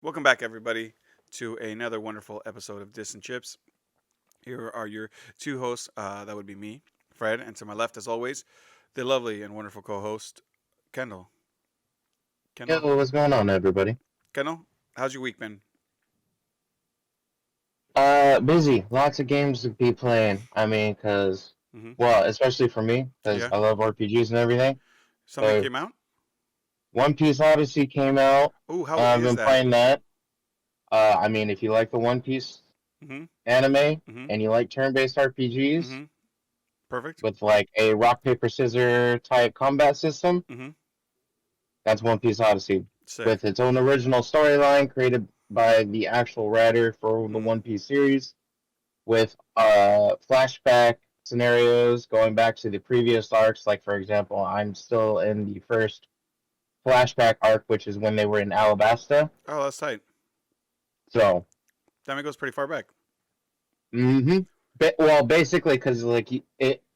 Welcome back, everybody, to another wonderful episode of N Chipz. Here are your two hosts. That would be me, Fred, and to my left, as always, the lovely and wonderful co-host, Kendall. Kendall, Yo, what's going on, everybody? Kendall, how's your week been? Busy. Lots of games to be playing. Hmm. Well, especially for me, because Yeah, I love RPGs and everything. something So, came out. One Piece Odyssey came out. Oh, how I've is been that? playing that. If you like the One Piece Hmm. anime Hmm. and you like turn-based RPGs Hmm. Perfect. with like a rock paper scissors type combat system, Hmm. that's One Piece Odyssey, Sick. with its own original storyline created by the actual writer for the Hmm. One Piece series, with flashback scenarios going back to the previous arcs. Like, for example, I'm still in the first flashback arc, which is when they were in Alabasta. Oh, that's tight. So, That goes pretty far back. mm-hmm. Well, basically, because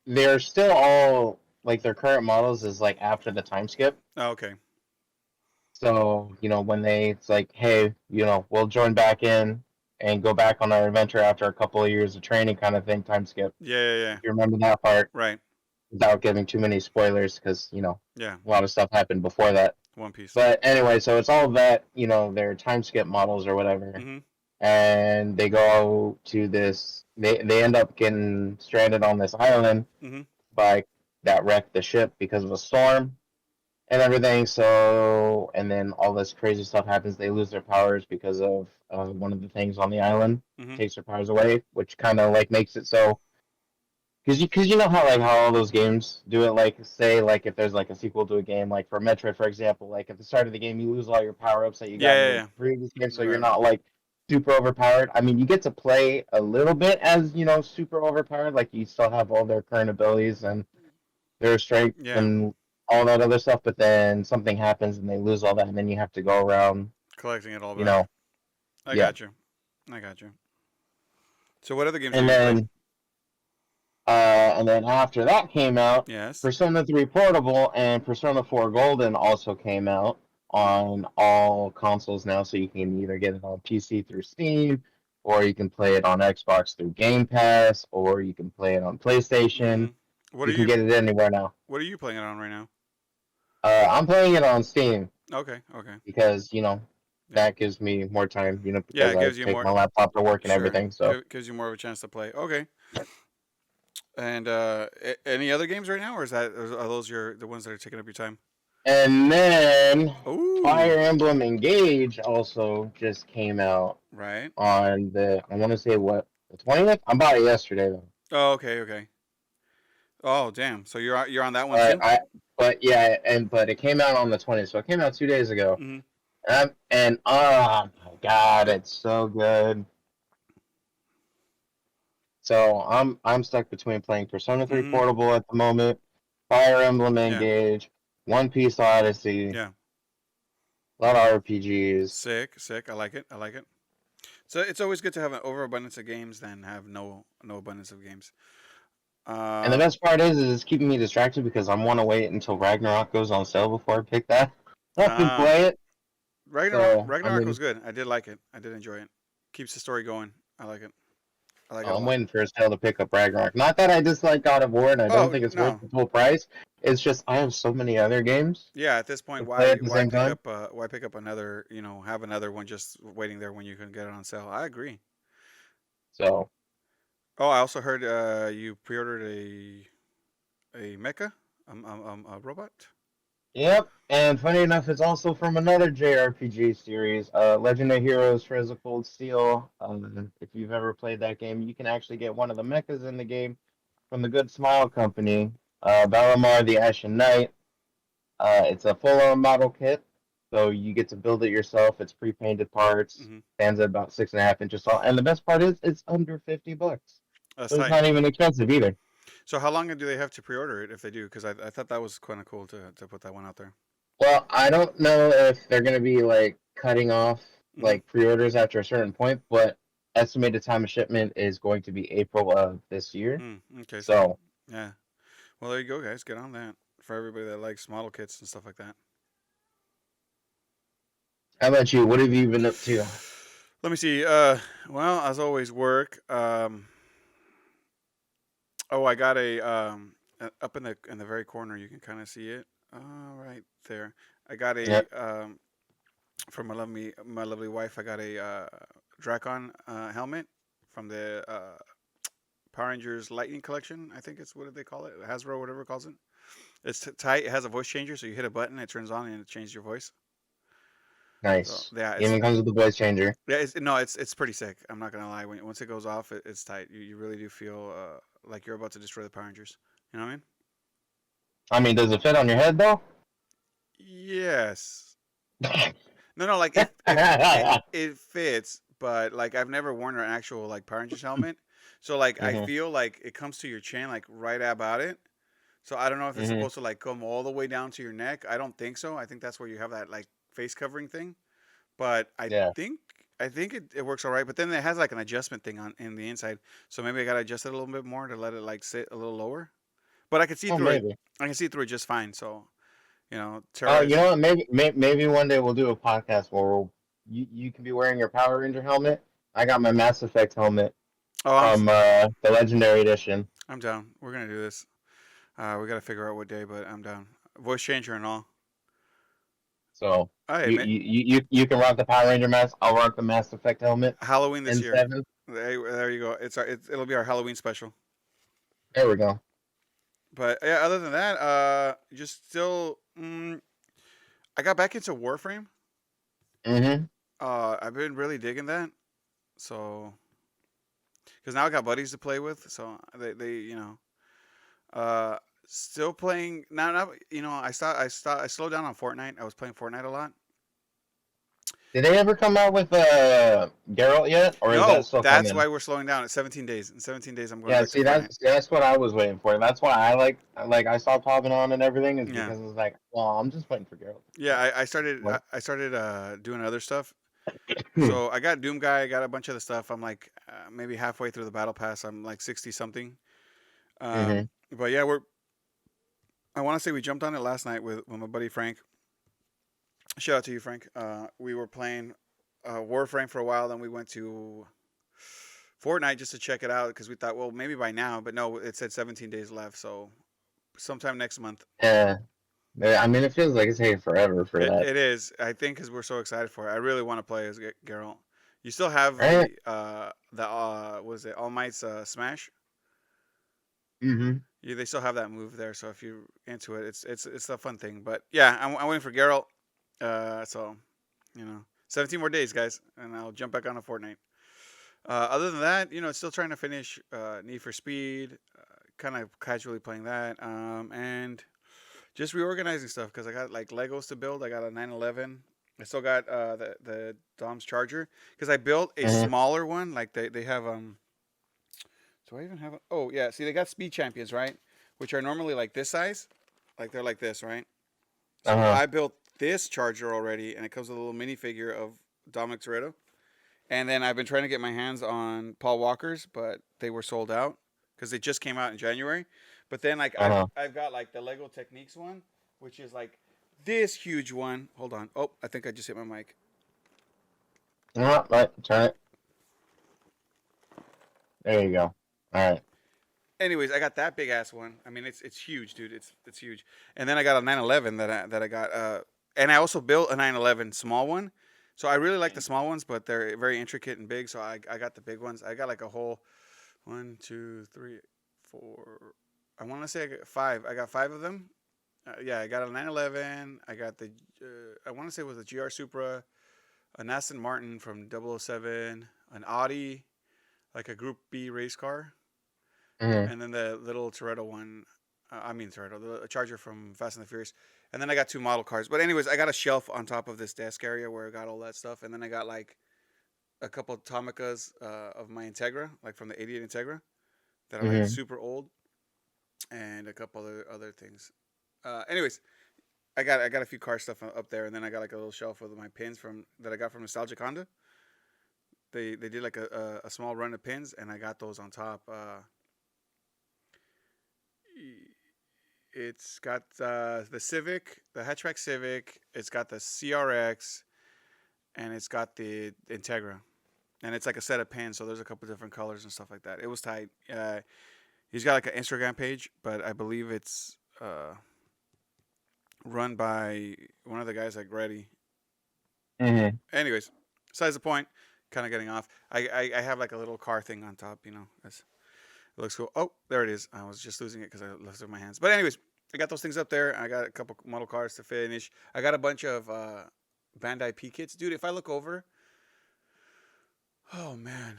they're still all like their current models is like after the time skip. Oh, okay. So, when it's like, hey, we'll join back in and go back on our adventure after a couple of years of training, kind of thing, time skip. Yeah, yeah, yeah. If you remember that part, Right. without giving too many spoilers, because Yeah. a lot of stuff happened before that. One Piece. But anyway, so it's all that their time skip models or whatever, Hmm. and they go to this. They end up getting stranded on this island Hmm. by that wrecked the ship because of a storm and everything. So and then all this crazy stuff happens. They lose their powers because of one of the things on the island Hmm. takes their powers away, which kind of like makes it so because you know how all those games do it, like say like if there's like a sequel to a game, like for Metroid, for example, like at the start of the game you lose all your power-ups that you Yeah, got in yeah, the yeah. previous game, so you're Right, right. not like super overpowered. I mean, you get to play a little bit as super overpowered, like you still have all their current abilities and their strength Yeah. and all that other stuff, but then something happens and they lose all that, and then you have to go around, Collecting it all you back. know I yeah. got you. I got you. So what other games have and you played? then and then after that came out, Yes. Persona 3 Portable and Persona 4 Golden also came out on all consoles now, so you can either get it on PC through Steam, or you can play it on Xbox through Game Pass, or you can play it on Hmm. PlayStation. What are You can you get it anywhere now. What are you playing it on right now? I'm playing it on Steam Okay. Okay. because, Yeah. that gives me more time, Yeah. because It I gives you take more. my laptop to work and Sure. everything. So, Gives you more of a chance to play. Okay. And any other games right now, or are those the ones that are taking up your time? and then Ooh. Fire Emblem Engage also just came out Right. on I want to say what, the 20th. I bought it yesterday though. Oh. Okay. Okay. Oh, damn. So you're on that one But too? I but yeah, but it came out on the 20th, so it came out 2 days ago. Hmm. And oh my god, it's so good. So I'm stuck between playing Persona 3 Hmm. Portable at the moment, Fire Emblem Yeah. Engage, One Piece Odyssey, Yeah. a lot of RPGs. Sick. Sick. I like it. I like it. So it's always good to have an overabundance of games than have no abundance of games. And the Uh, best part is it's keeping me distracted because I want to wait until Ragnarok goes on sale before I pick that up and uh, play it. Ragnarok So Ragnarok was good. I did like it. I did enjoy it. Keeps the story going. I like it. I like it a I'm lot. waiting for a sale to pick up Ragnarok. Not that I dislike God of War and I don't Oh think it's worth no, the full price. It's just I have so many other games yeah. At this point, to play at the why same pick time. up why pick up another? Have another one just waiting there when you can get it on sale. I agree. So Oh, I also heard you pre-ordered a mecha, a robot. yep. And funny enough, it's also from another JRPG series, Legend of Heroes: Friends of Cold Steel. If you've ever played that game, you can actually get one of the mechas in the game from the Good Smile Company, Valimar the Ashen Knight. It's a full-on model kit, so you get to build it yourself. It's pre-painted parts, Hmm. stands at about 6.5 inches tall, and the best part is it's under $50. That's So it's tight. not even expensive either. So how long do they have to pre-order it if they do? Because I thought that was kind of cool to put that one out there. Well, I don't know if they're gonna be like cutting off Hmm. like pre-orders after a certain point, but estimated time of shipment is going to be April of this year. Mm, okay, so So yeah. Well, there you go, guys. Get on that for everybody that likes model kits and stuff like that. How about you? What have you been up to? Let me see. Well, as always, work. Oh, I got up in the very corner. You can kind of see it. Right there. I got a Yep. for my lovely wife. I got a Dracon helmet from the Power Rangers Lightning Collection. I think it's what did they call it? Hasbro, whatever it calls it. It's tight. It has a voice changer, so you hit a button, it turns on, and it changes your voice. So Nice. yeah, Even comes with the voice changer. no, it's pretty sick. I'm not gonna lie. Once it goes off, it's tight. You really do feel like you're about to destroy the Power Rangers. You know what I mean? I mean, does it fit on your head though? Yes. No, no, like it fits, but like I've never worn an actual like Power Rangers helmet. So like I hmm feel like it comes to your chin, like right about it. So I don't know if it's hmm supposed to like come all the way down to your neck. I don't think so. I think that's where you have that like face covering thing. But Yeah. think I think it works all right. But then it has like an adjustment thing on in the inside. So maybe I gotta adjust it a little bit more to let it like sit a little lower. But I can see Oh, through it. maybe. I can see through it just fine. So Oh, Tara. you know what? Maybe one day we'll do a podcast where you can be wearing your Power Ranger helmet. I got my Mass Effect helmet Oh, from the Legendary Edition. I'm down. We're gonna do this. We gotta figure out what day, but I'm down. Voice changer and all. So Oh, hey, man, you can rock the Power Ranger mask. I'll rock the Mass Effect helmet. Halloween this year. N7. There you go. It'll be our Halloween special. There we go. But yeah, other than that, just still, I got back into Warframe. hmm I've been really digging that. So, because now I got buddies to play with, so they uh, still playing now. Now I slowed down on Fortnite. I was playing Fortnite a lot. Did they ever come out with Geralt yet, or is that No, still that's coming? why we're slowing down. It's 17 days. In 17 days, I'm going Yeah, back to see Fortnite. that's what I was waiting for. That's why I stopped hopping on and everything is Yeah, because it's like, well, I'm just waiting for Geralt to yeah. come out. I started doing other stuff. What? So I got Doom Guy. I got a bunch of the stuff. I'm like maybe halfway through the battle pass. I'm like 60 something. hmm But yeah, I want to say we jumped on it last night with my buddy Frank. Shout out to you, Frank. We were playing Warframe for a while. Then we went to Fortnite just to check it out because we thought, well, maybe by now. But no, it said 17 days left. So sometime next month. Yeah, I mean, it feels like it's taking forever for that, It is. I think because we're so excited for it. I really want to play as Geralt. You still have right? the what is it All Might's Smash? hmm Yeah, they still have that move there. So if you're into it, it's a fun thing. But yeah, I'm waiting for Geralt. So 17 more days, guys, and I'll jump back on a Fortnite. Other than that, still trying to finish Need for Speed. Kind of casually playing that, and just reorganizing stuff because I got like Legos to build. I got a 911. I still got the Dom's charger because I built a hmm smaller one. Like they have Do I even have? Oh yeah, see they got Speed Champions right, which are normally like this size, like they're like this right. So Uh-huh. I built this charger already, and it comes with a little minifigure of Dominic Toretto. And then I've been trying to get my hands on Paul Walker's, but they were sold out because they just came out in January. But then like Uh-huh. I've got like the Lego Techniques one, which is like this huge one. Hold on. Oh, I think I just hit my mic. Right. Turn it. There you go. All right. Anyways, I got that big ass one. I mean, it's huge, dude. It's huge. And then I got a 911 that I got. And I also built a 911 small one. So I really like the small ones, but they're very intricate and big. So I got the big ones. I got like a whole one, two, three, four. I want to say I got five. I got five of them. Yeah, I got a 911. I got the. I want to say it was a GR Supra, an Aston Martin from 007, an Audi, like a Group B race car, hmm and then the little Toretto one. I mean Toretto, the Charger from Fast and the Furious, and then I got two model cars. But anyways, I got a shelf on top of this desk area where I got all that stuff, and then I got like a couple of Tomicas of my Integra, like from the '88 Integra, that are like hmm super old, and a couple other things. Anyways, I got a few car stuff up there, and then I got like a little shelf with my pins from that I got from Nostalgic Honda. They did like a small run of pins, and I got those on top. It's got the Civic, the hatchback Civic. It's got the CRX. and it's got the Integra, and it's like a set of pins. So there's a couple different colors and stuff like that. It was tight. He's got like an Instagram page, but I believe it's run by one of the guys at Grady. Mm-hmm. Anyways, besides the point. Kind of getting off. I have like a little car thing on top. It looks cool. Oh, there it is. I was just losing it because I left it in my hands. But anyways, I got those things up there. I got a couple model cars to finish. I got a bunch of Bandai P kits, dude. If I look over, oh man,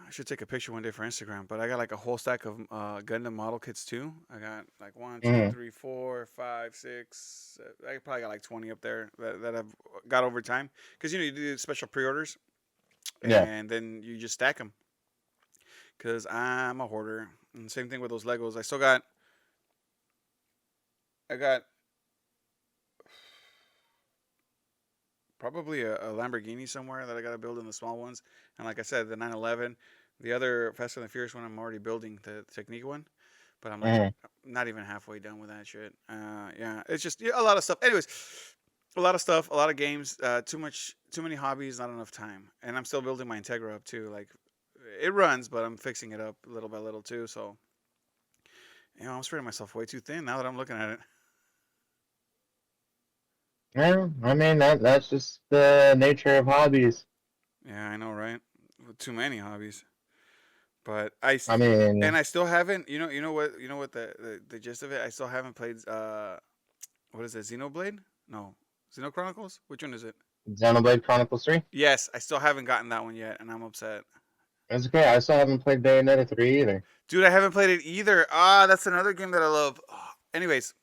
I should take a picture one day for Instagram. But I got like a whole stack of Gundam model kits too. I got like one, two, Mm-hmm. three, four, five, six. I probably got like 20 up there that I've got over time. Because you do special pre-orders Yeah. and then you just stack them. Because I'm a hoarder. And same thing with those Legos. I got probably a Lamborghini somewhere that I got to build in the small ones. And like I said, the 911, the other Fast and the Furious one, I'm already building the Technique one. But I'm like Mm-hmm. not even halfway done with that shit. Yeah, it's just a lot of stuff. Anyways, a lot of stuff, a lot of games, too many hobbies, not enough time. And I'm still building my Integra up too. Like it runs, but I'm fixing it up little by little too. So I'm spreading myself way too thin now that I'm looking at it. Yeah, I mean that's just the nature of hobbies. Yeah, I know, right? Too many hobbies. But I mean, I still haven't. You know what the gist of it. I still haven't played. What is it? Xenoblade? No, Xeno Chronicles. Which one is it? Xenoblade Chronicles 3. Yes, I still haven't gotten that one yet, and I'm upset. That's okay. I still haven't played Bayonetta 3 either. Dude, I haven't played it either. Ah, that's another game that I love. Anyways,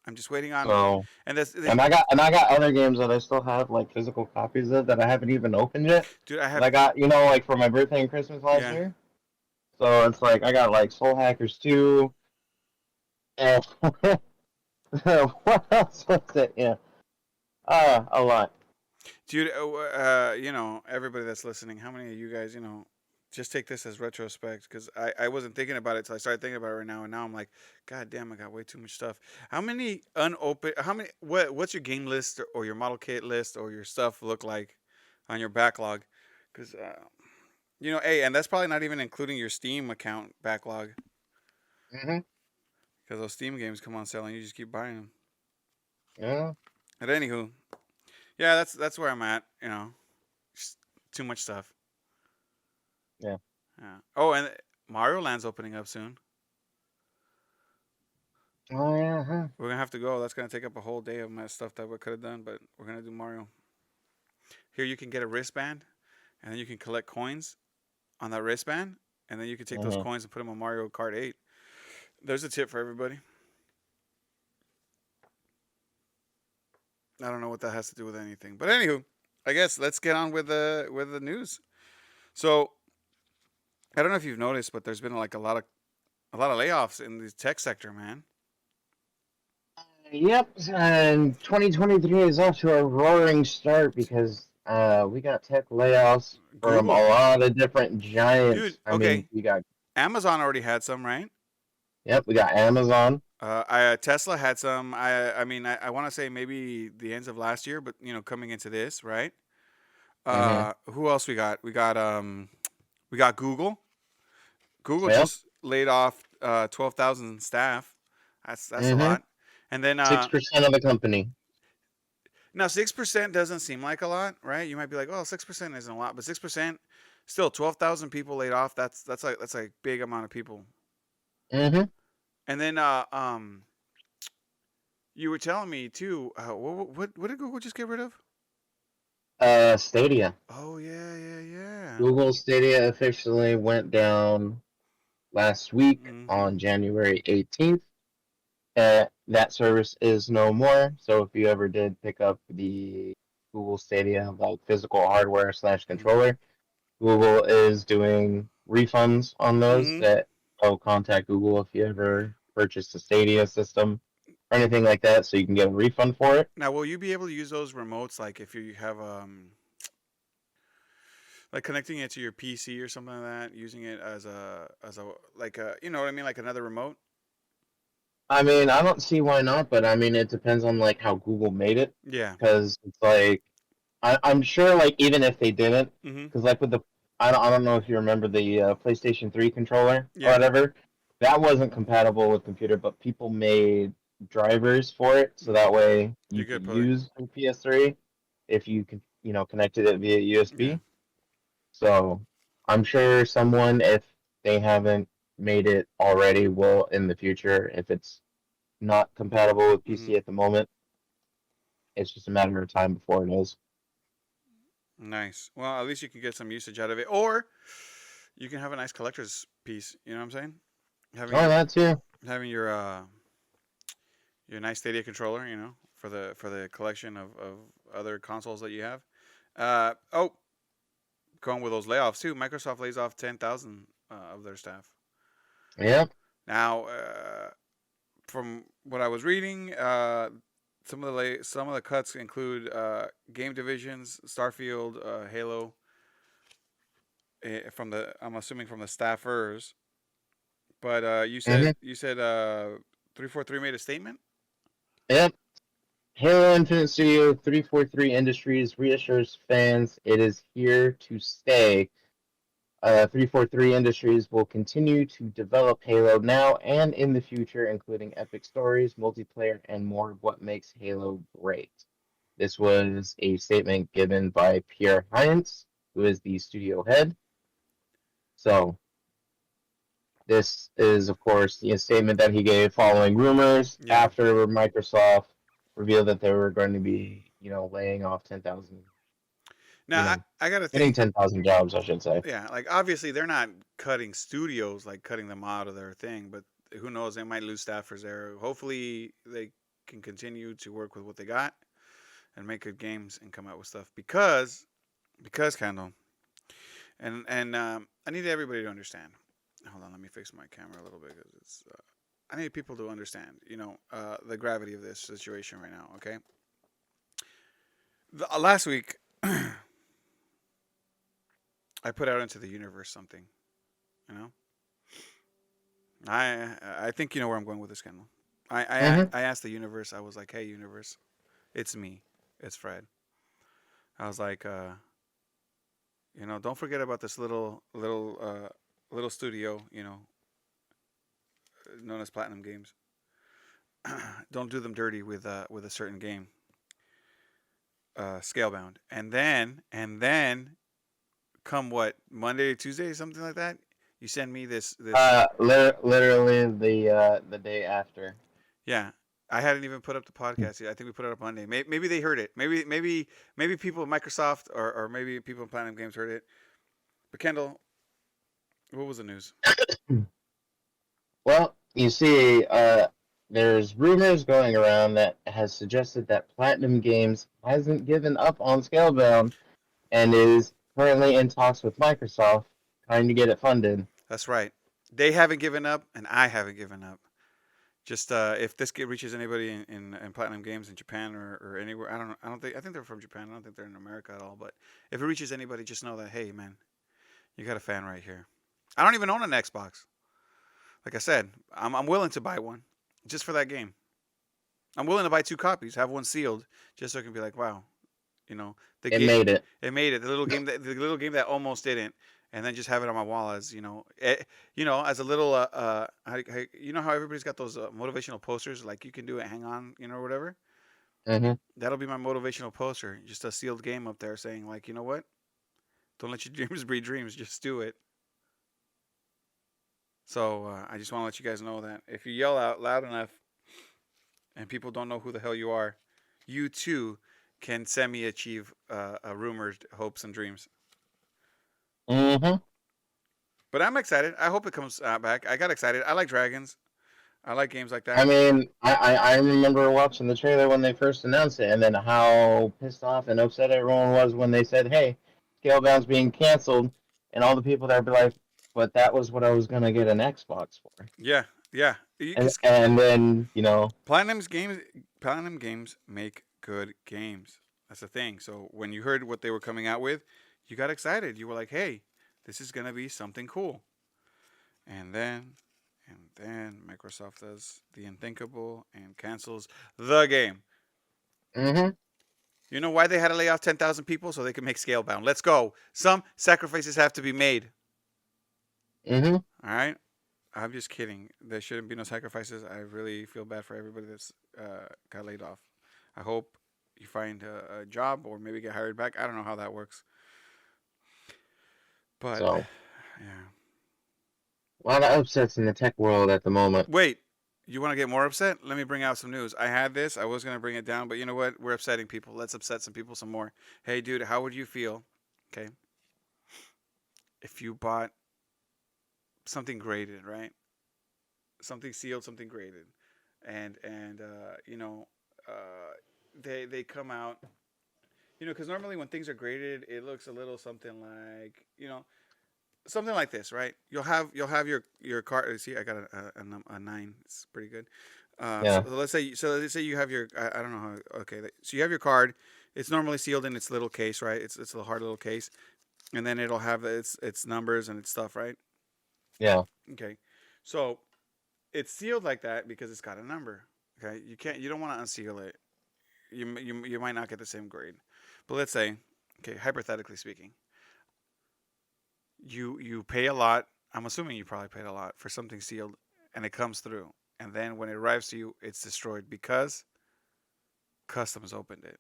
I'm just waiting on. So, And this, and I got other games that I still have like physical copies of that I haven't even opened yet. dude, I That have. I got, like for my birthday and Christmas last Yeah, year. So it's like I got like Soul Hackers 2. And what else was it? Yeah. A lot. dude. Everybody that's listening, how many of you guys, just take this as retrospect because I wasn't thinking about it till I started thinking about it right now, and now I'm like, God damn, I got way too much stuff. How many unopened? How many? What's your game list or your model kit list or your stuff look like on your backlog? Because hey, and that's probably not even including your Steam account backlog Hmm. because those Steam games come on sale and you just keep buying them. Yeah. But anywho, yeah, that's where I'm at. Just too much stuff. Yeah. Yeah. Oh, and Mario Land's opening up soon. Oh yeah. Huh. We're gonna have to go. That's gonna take up a whole day of my stuff that we could have done, but we're gonna do Mario. Here you can get a wristband, and then you can collect coins on that wristband, and then you can take those Hmm. coins and put them on Mario Kart 8. There's a tip for everybody. I don't know what that has to do with anything, but anywho, I guess let's get on with the news. So I don't know if you've noticed, but there's been like a lot of layoffs in the tech sector, man. Yep, and 2023 is off to a roaring start because we got tech layoffs from a Google, lot of different dude. giants. I mean, Okay, we got Amazon already had some, right? yep, we got Amazon. Tesla had some. I mean, I want to say maybe the ends of last year, but coming into this, right? Mm-hmm. Who else we got? We got Google. Google Yep. just laid off 12,000 staff. That's a Mm-hmm. lot. And then 6% of the company. now 6% doesn't seem like a lot, right? You might be like, "Oh, 6% isn't a lot," but 6% still 12,000 people laid off. That's a big amount of people. Mm-hmm. And then you were telling me too. What did Google just get rid of? Stadia. Oh yeah, yeah, yeah. Google Stadia officially went down last week Hmm. on January 18th. That service is no more. So if you ever did pick up the Google Stadia, like physical hardware slash Hmm. controller, Google is doing refunds on those. Hmm. That contact Google if you ever purchased a Stadia system or anything like that, so you can get a refund for it. Now, will you be able to use those remotes, like if you have like connecting it to your PC or something like that, using it as a like you know what I mean, like another remote? I mean, I don't see why not, but I mean, it depends on like how Google made it Yeah. because it's like I'm sure, like, even if they didn't, Mm-hmm. because like with the, I don't know if you remember the PlayStation 3 controller or Yeah. whatever, that wasn't compatible with computer, but people made drivers for it, so Mm. that way you You could could play. use your PS3 if you could, connected it via Yeah. USB. So I'm sure someone, if they haven't made it already, will in the future. If it's not compatible with Mm-hmm. PC at the moment, it's just a matter of time before it is. Nice. Well, at least you can get some usage out of it, or you can have a nice collector's piece. You know what I'm saying? Having Oh, your that too. having your nice Stadia controller. You know, for the collection of other consoles that you have. Oh, going with those layoffs too. Microsoft lays off 10,000 of their staff. Yep. Now, from what I was reading, some of the cuts include game divisions, Starfield, Halo, from the I'm assuming from the staffers. But Hmm. you said 343 made a statement. Yep. Halo Infinite Studio 343 Industries reassures fans it is here to stay. 343 Industries will continue to develop Halo now and in the future, including epic stories, multiplayer, and more of what makes Halo great. This was a statement given by Pierre Hines, who is the studio head. So, this is, of course, the statement that he gave following rumors Yeah. after Microsoft revealed that they were going to be, laying off 10,000, Now you know, I gotta getting think. 10,000 jobs, I should say. Yeah, like obviously they're not cutting studios, like cutting them out of their thing, but who knows? They might lose staffers there. Hopefully they can continue to work with what they got and make good games and come out with stuff because Kendall and I need everybody to understand. Hold on, let me fix my camera a little bit because it's. I need people to understand, the gravity of this situation right now. Okay, last week I put out into the universe something. You know, I think you know where I'm going with this, Kendall. Mm-hmm. I asked the universe. I was like, "Hey, universe, it's me. It's Fred." I was like, don't forget about this little studio, known as Platinum Games. Don't do them dirty with a certain game, Scalebound. And then come what Monday, Tuesday, something like that. You send me this. Literally the day after. Yeah, I hadn't even put up the podcast yet. I think we put it up Monday. Maybe they heard it. Maybe people at Microsoft or maybe people in Platinum Games heard it. But Kendall, what was the news? Well, you see, there's rumors going around that has suggested that Platinum Games hasn't given up on Scalebound and is currently in talks with Microsoft trying to get it funded. That's right. They haven't given up, and I haven't given up. Just if this reaches anybody in Platinum Games in Japan or anywhere, I don't think I think they're from Japan. I don't think they're in America at all. But if it reaches anybody, just know that hey, man, you got a fan right here. I don't even own an Xbox. Like I said, I'm willing to buy one just for that game. I'm willing to buy two copies, have one sealed, just so I can be like, wow, you know, the It game, made it. it made it. The little game that almost didn't, and then just have it on my wall as as a little you know how everybody's got those motivational posters, like you can do it, hang on, or whatever. Hmm. That'll be my motivational poster, just a sealed game up there saying like, you know what? Don't let your dreams breed dreams. Just do it. So I just want to let you guys know that if you yell out loud enough and people don't know who the hell you are, you too can semi achieve rumored hopes and dreams. Hmm. But I'm excited. I hope it comes back. I got excited. I like dragons. I like games like I that. mean, I remember watching the trailer when they first announced it, and then how pissed off and upset everyone was when they said, "Hey, Scalebound's being canceled," and all the people there be like, "But that was what I was gonna get an Xbox for." Yeah, yeah. And then Platinum's games, Platinum games make good games. That's the thing. So when you heard what they were coming out with, you got excited. You were like, "Hey, this is gonna be something cool." And then Microsoft does the unthinkable and cancels the game. hmm You know why they had to lay off 10,000 people? So they could make Scalebound. Let's go. Some sacrifices have to be made. Mm-hmm. All right. I'm just kidding. There shouldn't be no sacrifices. I really feel bad for everybody that's got laid off. I hope you find a job or maybe get hired back. I don't know how that works, but So yeah. a lot of upsets in the tech world at the moment. Wait, you want to get more upset? Let me bring out some news. I had this. I was gonna bring it down, but you know what? We're upsetting people. Let's upset some people some more. Hey, dude, how would you feel? Okay, if you bought something graded, right? Something sealed, something graded, and they come out. Because normally when things are graded, it looks a little something like something like this, right? You'll have your card. See, I got a 9. It's pretty good. So Yeah. let's say you have your I don't know how. Okay, so you have your card. It's normally sealed in its little case, right? It's a hard little case, and then it'll have its numbers and its stuff, right? Yeah. Okay, so it's sealed like that because it's got a number. Okay, you don't want to unseal it. You might not get the same grade, but let's say, okay, hypothetically speaking, you pay a lot. I'm assuming you probably paid a lot for something sealed, and it comes through, and then when it arrives to you, it's destroyed because customs opened it.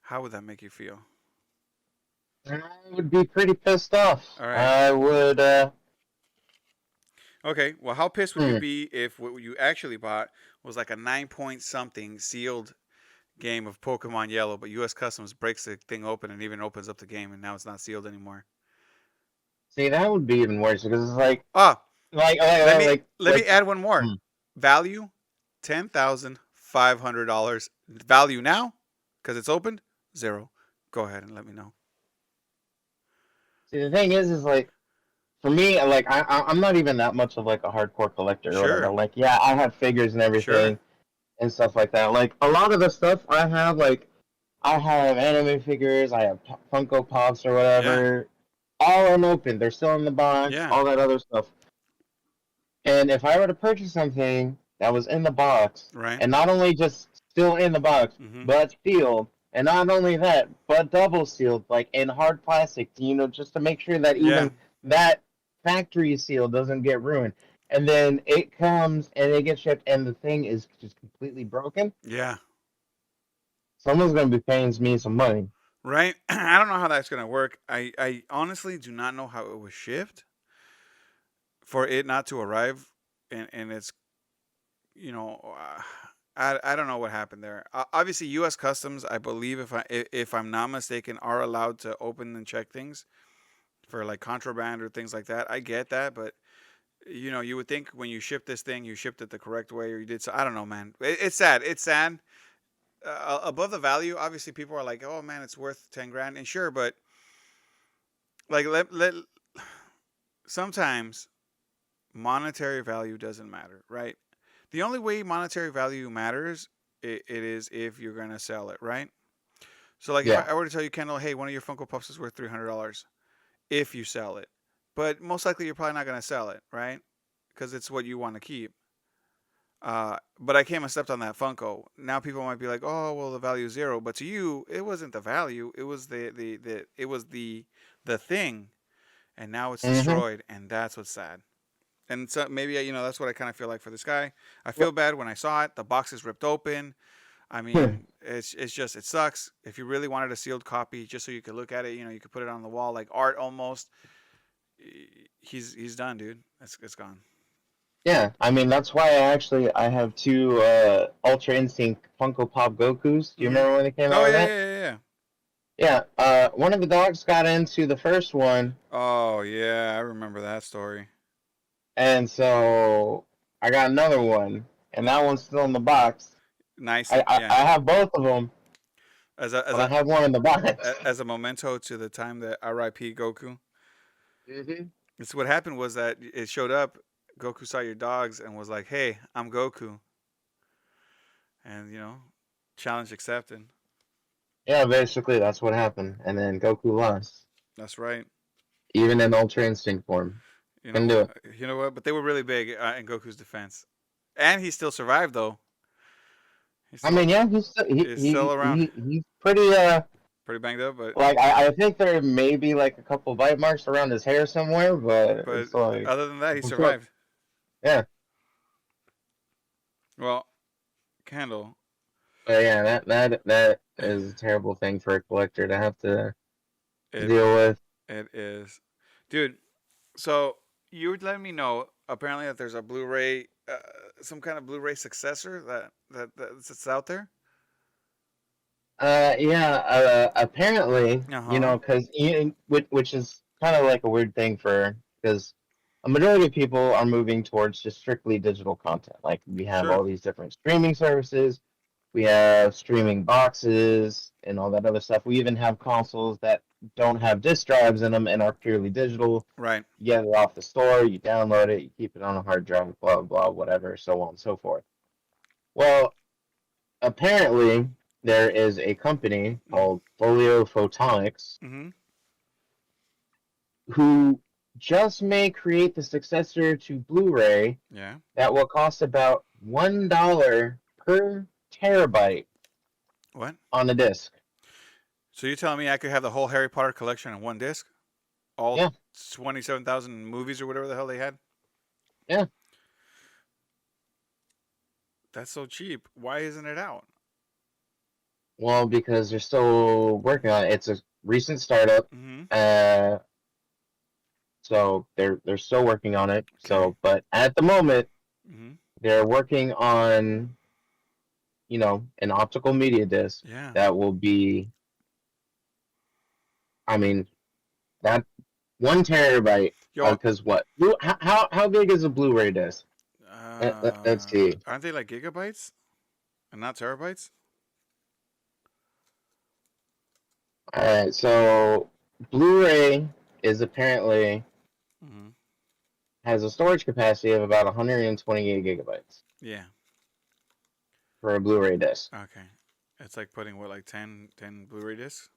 How would that make you feel? I would be pretty pissed off. All right. I would. Okay. Well, how pissed would you Hmm. be if what you actually bought was like a 9 point something sealed game of Pokemon Yellow, but U.S. Customs breaks the thing open and even opens up the game, and now it's not sealed anymore? See, that would be even worse because it's Ah, like, let like, me like, let me like. add one more. Hmm. Value $10,500. Value now because it's opened 0. Go ahead and let me know. See, the thing is like for me, like I'm not even that much of like a hardcore collector or whatever. Sure, Like, yeah, I have figures and sure. everything and stuff like that. Like a lot of the stuff I have, like I have anime figures, I have Funko Pops or Yeah, whatever, all unopened. They're still in the box, yeah. all that other stuff. And if I were to purchase something that was in the box, Right. and not only just still in the box, Mm-hmm. but sealed, and not only that, but double sealed, like in hard plastic, just to make sure that Yeah, even that factory seal doesn't get ruined. And then it comes and it gets shipped, and the thing is just completely broken. yeah. Someone's gonna be paying me some money. Right. I don't know how that's gonna work. I honestly do not know how it was shipped for it not to arrive, and it's you know. I don't know what happened there. Obviously, U.S. Customs, I believe, if I'm not mistaken, are allowed to open and check things for like contraband or things like that. I get that, but you would think when you ship this thing, you shipped it the correct way, or you did. So I don't know, man. It's sad. It's sad. Above the value, obviously, people are like, "Oh man, it's worth 10 grand," and sure, but like sometimes monetary value doesn't matter, right? The only way monetary value matters it is if you're gonna sell it, right? So like if Yeah. I were to tell you, Kendall, hey, one of your Funko Pops is worth $300 if you sell it, but most likely you're probably not gonna sell it, right? Because it's what you want to keep. But I came and stepped on that Funko. Now people might be like, "Oh, well, the value is 0," but to you, it wasn't the value. It was the thing, and now it's Mm-hmm. destroyed, and that's what's sad. And so maybe that's what I kind of feel like for this guy. I feel Well, bad when I saw it. The box is ripped open. I mean, it's just it sucks. If you really wanted a sealed copy, just so you could look at it, you could put it on the wall like art almost. He's done, dude. It's gone. yeah, I mean that's why I have two Ultra Instinct Funko Pop Gokus. Do you Hmm. remember when they came Oh out with yeah, that? yeah, yeah, yeah. Yeah, one of the dogs got into the first one, Oh yeah, I remember that story. and so I got another one, and that one's still in the box. Nice, I yeah. have both of them, As a as but I a have one in the box. as a memento to the time that R.I.P. Goku. Hmm. It's what happened was that it showed up. Goku saw your dogs and was like, "Hey, I'm Goku," and challenge accepted. Yeah, basically that's what happened, and then Goku lost, That's right. even in Ultra Instinct form. You know Couldn't do what? it. You know what? But they were really big in Goku's defense, and he still survived though. He's I still mean, yeah, he's still, he's still around. he's pretty Pretty banged up, but like I think there may be like a couple bite marks around his hair somewhere, but but it's like other than that, he I'm sure. survived. Yeah, Well, Candle, but yeah, that is a terrible thing for a collector to have to it deal with. it is, dude. So you would let me know apparently that there's a Blu-ray, some kind of Blu-ray successor that's out there. Yeah, apparently, Uh huh. because which is kind of like a weird thing for because a majority of people are moving towards just strictly digital content. Like we have Sure. all these different streaming services, we have streaming boxes and all that other stuff. We even have consoles that don't have disk drives in them and are purely digital. Right. You get it off the store, you download it, you keep it on a hard drive, blah blah, whatever, so on and so forth. Well, apparently there is a company Mm-hmm. called Folio Photonics Mm-hmm. who just may create the successor to Blu-ray Yeah. that will cost about $1 per terabyte What? on a disc. So you're telling me I could have the whole Harry Potter collection on one disc? All Yeah, 27,000 movies or whatever the hell they had? yeah. That's so cheap. Why isn't it out? Well, because they're still working on it. It's a recent startup, Mm-hmm. uh, so they're still working on it. Okay. So, but at the moment, Mm-hmm. they're working on an optical media disc Yeah. that will be, I mean, that 1 terabyte. Yo, Because what? How big is a Blu-ray disc? Let's see. aren't they like gigabytes and not terabytes? All right, so Blu-ray is apparently Mm-hmm. has a storage capacity of about 128 gigabytes Yeah. for a Blu-ray disc. Okay. It's like putting what, like 10 Blu-ray discs?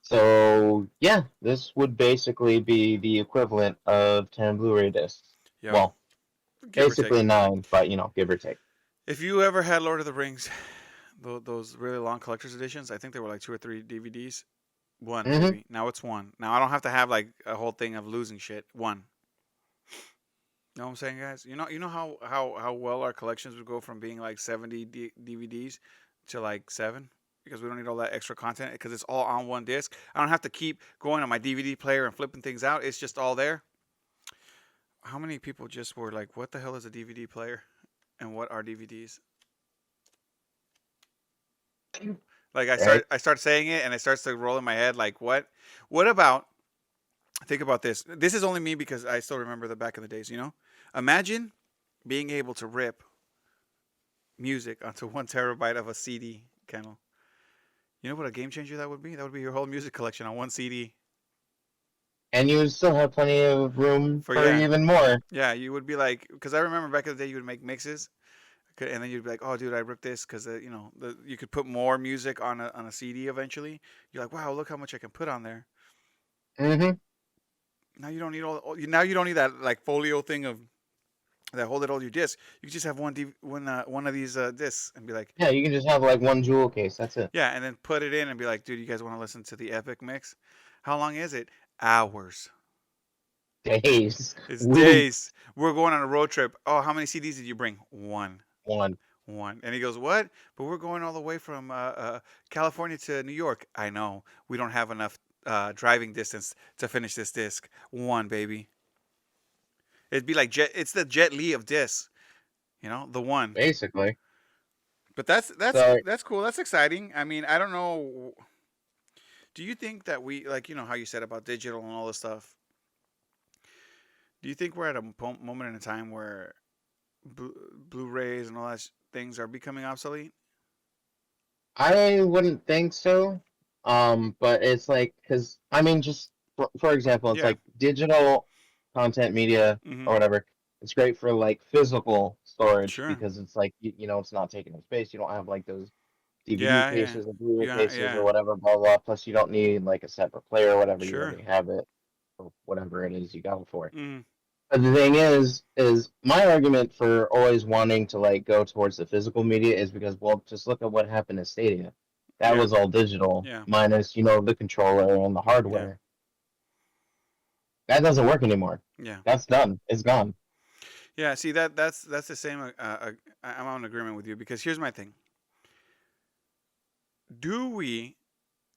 So yeah, this would basically be the equivalent of 10 Blu-ray discs. Yo, Well, give or take. basically nine, but give or take. If you ever had Lord of the Rings, those really long collector's editions, I think they were like two or three DVDs. One, Hmm. baby. Now it's one. Now I don't have to have like a whole thing of losing shit. One. You know what I'm saying, guys? You know how well our collections would go from being like 70 DVDs to like seven because we don't need all that extra content because it's all on one disc. I don't have to keep going on my DVD player and flipping things out. It's just all there. How many people just were like, "What the hell is a DVD player?" and "What are DVDs?" Like Right? I start saying it and it starts to roll in my head. Like, what? What about? Think about this. This is only me because I still remember the back in the days. Imagine being able to rip music onto 1 terabyte of a CD, Kennel. You know what a game changer that would be? That would be your whole music collection on one CD. And you still have plenty of room For for yeah, even more. yeah, you would be like, because I remember back in the day you would make mixes, and then you'd be like, oh, dude, I ripped this because you could put more music on a CD eventually. You're like, wow, look how much I can put on there. Hmm. Now you don't need now you don't need that like folio thing of that hold it all your disc. You can just have one of these discs and be like, Yeah, you can just have like one jewel case. That's it. yeah, and then put it in and be like, dude, you guys want to listen to the epic mix? How long is it? Hours. Days. It's Weeks. days. We're going on a road trip. Oh, how many CDs did you bring? One. One. One. And he goes, what? But we're going all the way from California to New York. I know. We don't have enough driving distance to finish this disc. One, baby. It'd be like it's the Jet Li of discs. The one. Basically. But that's So that's cool. That's exciting. I mean, I don't know. Do you think that we like how you said about digital and all this stuff? Do you think we're at a moment in a time where Blu-rays and all that things are becoming obsolete? I wouldn't think so. But it's like, because I mean, just for example, it's Yeah. like digital content media Mm-hmm. or whatever. It's great for like physical storage Sure. because it's like it's not taking up space. You don't have like those DVD Yeah. Yeah. cases or Blu-ray Yeah. cases or Yeah. whatever, blah blah. Plus, you don't need like a separate player or whatever. You Sure. already have it or whatever it is you got it for. Mm. But the thing is my argument for always wanting to like go towards the physical media is because, well, just look at what happened to Stadia. That Yeah, was all digital, yeah, minus the controller and the yeah, hardware. That doesn't work anymore. yeah, That's done. It's gone. yeah. See that's the same. I'm on agreement with you because here's my thing. Do we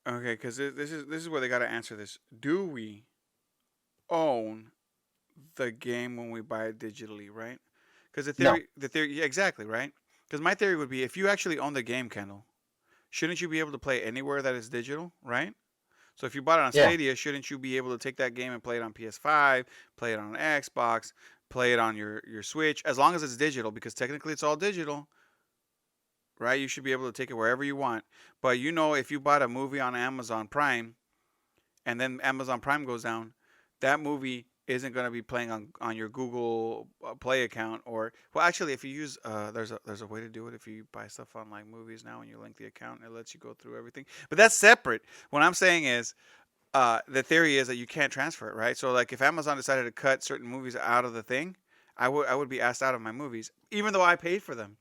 okay? Because this is where they got to answer this. Do we own the game when we buy it digitally, right? Because No. the theory, yeah, exactly, right? Because my theory would be if you actually own the game, Kendall, shouldn't you be able to play anywhere that is digital, right? So if you bought it on Yeah. Stadia, shouldn't you be able to take that game and play it on PS5, play it on Xbox, play it on your Switch, as long as it's digital? Because technically it's all digital, right? You should be able to take it wherever you want. But if you bought a movie on Amazon Prime and then Amazon Prime goes down, that movie isn't going to be playing on your Google Play account. Or well, actually, if you use there's a way to do it if you buy stuff on like movies now and you link the account, it lets you go through everything. But that's separate. What I'm saying is the theory is that you can't transfer it, right? So like if Amazon decided to cut certain movies out of the thing, I would be asked out of my movies, even though I paid for them.